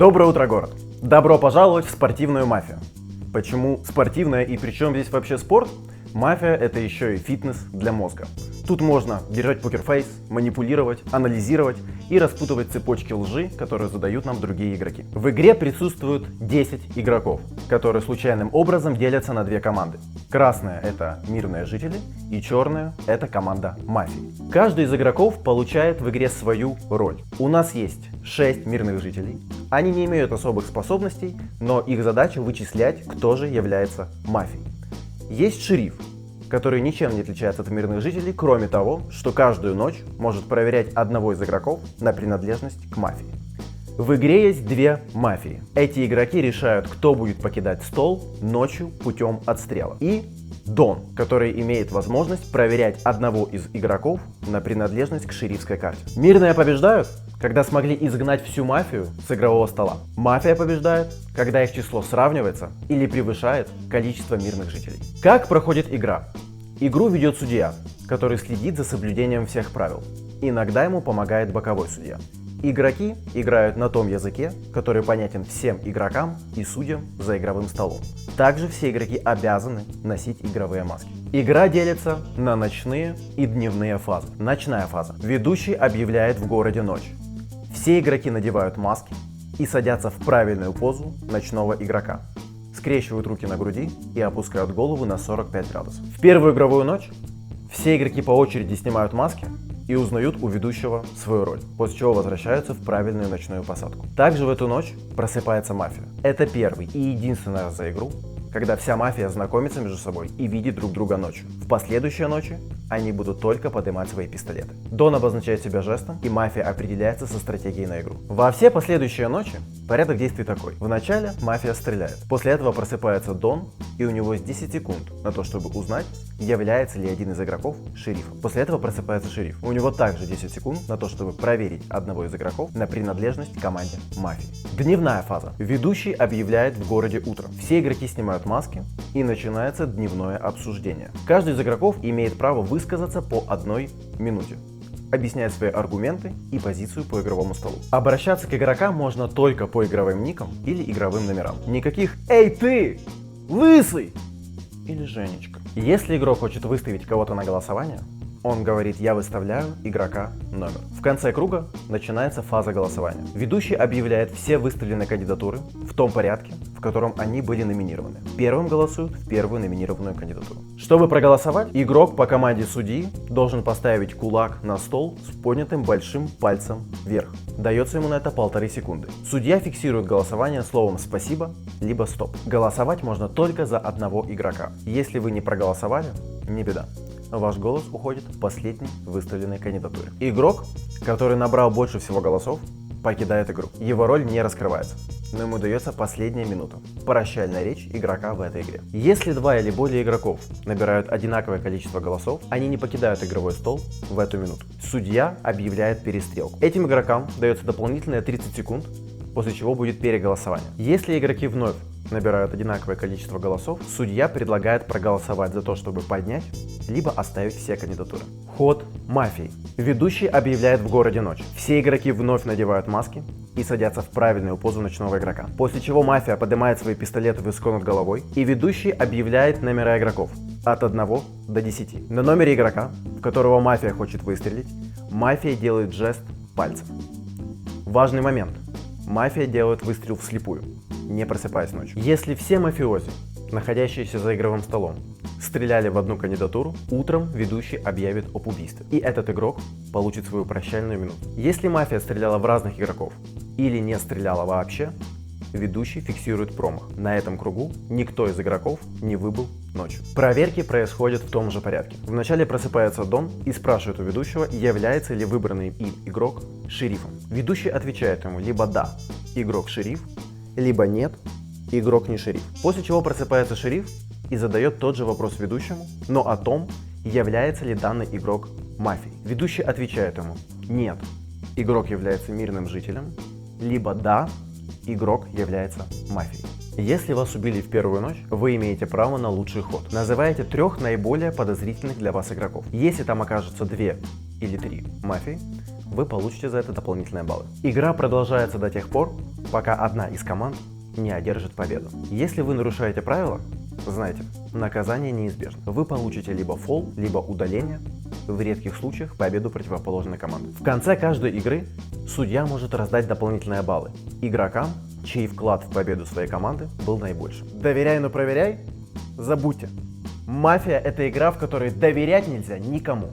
Доброе утро, город! Добро пожаловать в спортивную мафию. Почему спортивная и при чем здесь вообще спорт? Мафия — это еще и фитнес для мозга. Тут можно держать покерфейс, манипулировать, анализировать и распутывать цепочки лжи, которые задают нам другие игроки. В игре присутствуют 10 игроков, которые случайным образом делятся на две команды. Красная — это мирные жители, и черная — это команда мафии. Каждый из игроков получает в игре свою роль. У нас есть 6 мирных жителей. Они не имеют особых способностей, но их задача вычислять, кто же является мафией. Есть шериф, который ничем не отличается от мирных жителей, кроме того, что каждую ночь может проверять одного из игроков на принадлежность к мафии. В игре есть две мафии. Эти игроки решают, кто будет покидать стол ночью путем отстрела. И Дон, который имеет возможность проверять одного из игроков на принадлежность к шерифской карте. Мирные побеждают, когда смогли изгнать всю мафию с игрового стола. Мафия побеждает, когда их число сравнивается или превышает количество мирных жителей. Как проходит игра? Игру ведет судья, который следит за соблюдением всех правил. Иногда ему помогает боковой судья. Игроки играют на том языке, который понятен всем игрокам и судьям за игровым столом. Также все игроки обязаны носить игровые маски. Игра делится на ночные и дневные фазы. Ночная фаза. Ведущий объявляет в городе ночь. Все игроки надевают маски и садятся в правильную позу ночного игрока. Скрещивают руки на груди и опускают голову на 45 градусов. В первую игровую ночь все игроки по очереди снимают маски и узнают у ведущего свою роль, после чего возвращаются в правильную ночную посадку. Также в эту ночь просыпается мафия. Это первый и единственный раз за игру, когда вся мафия знакомится между собой и видит друг друга ночью. В последующие ночи они будут только поднимать свои пистолеты. Дон обозначает себя жестом, и мафия определяется со стратегией на игру. Во все последующие ночи порядок действий такой. Вначале мафия стреляет. После этого просыпается Дон, и у него есть 10 секунд на то, чтобы узнать, является ли один из игроков шерифом. После этого просыпается шериф. У него также 10 секунд на то, чтобы проверить одного из игроков на принадлежность к команде мафии. Дневная фаза. Ведущий объявляет в городе утро. Все игроки снимают маски, и начинается дневное обсуждение. Каждый из игроков имеет право высказаться по 1 минуте, объяснять свои аргументы и позицию по игровому столу. Обращаться к игрокам можно только по игровым никам или игровым номерам. Никаких «Эй ты! Лысый!» или «Женечка». Если игрок хочет выставить кого-то на голосование, он говорит «Я выставляю игрока номер». В конце круга начинается фаза голосования. Ведущий объявляет все выставленные кандидатуры в том порядке, в котором они были номинированы. Первым голосуют в первую номинированную кандидатуру. Чтобы проголосовать, игрок по команде судьи должен поставить кулак на стол с поднятым большим пальцем вверх. Дается ему на это 1,5 секунды. Судья фиксирует голосование словом «спасибо» либо «стоп». Голосовать можно только за одного игрока. Если вы не проголосовали, не беда. Ваш голос уходит в последней выставленной кандидатуре. Игрок, который набрал больше всего голосов, покидает игру. Его роль не раскрывается, но ему дается последняя минута. Прощальная речь игрока в этой игре. Если 2 или более игроков набирают одинаковое количество голосов, они не покидают игровой стол в эту минуту. Судья объявляет перестрелку. Этим игрокам дается дополнительные 30 секунд, после чего будет переголосование. Если игроки вновь набирают одинаковое количество голосов, судья предлагает проголосовать за то, чтобы поднять, либо оставить все кандидатуры. Ход мафии. Ведущий объявляет в городе ночь. Все игроки вновь надевают маски и садятся в правильную позу ночного игрока. После чего мафия поднимает свои пистолеты высоко над головой, и ведущий объявляет номера игроков от 1 до 10. На номере игрока, в которого мафия хочет выстрелить, мафия делает жест пальцем. Важный момент. Мафия делает выстрел вслепую, не просыпаясь ночью. Если все мафиози, находящиеся за игровым столом, стреляли в одну кандидатуру, утром ведущий объявит об убийстве, и этот игрок получит свою прощальную минуту. Если мафия стреляла в разных игроков или не стреляла вообще, ведущий фиксирует промах. На этом кругу никто из игроков не выбыл ночью. Проверки происходят в том же порядке. Вначале просыпается Дон и спрашивает у ведущего, является ли выбранный им игрок шерифом. Ведущий отвечает ему либо «да, игрок шериф», либо «нет, игрок не шериф». После чего просыпается шериф и задает тот же вопрос ведущему, но о том, является ли данный игрок мафией. Ведущий отвечает ему «нет, игрок является мирным жителем», либо «да, игрок является мафией». Если вас убили в первую ночь, вы имеете право на лучший ход. Называйте 3 наиболее подозрительных для вас игроков. Если там окажется 2 или 3 мафии, вы получите за это дополнительные баллы. Игра продолжается до тех пор, пока одна из команд не одержит победу. Если вы нарушаете правила, знайте, наказание неизбежно. Вы получите либо фол, либо удаление, в редких случаях победу противоположной команды. В конце каждой игры судья может раздать дополнительные баллы игрокам, чей вклад в победу своей команды был наибольшим. Доверяй, но проверяй. Забудьте. Мафия — это игра, в которой доверять нельзя никому.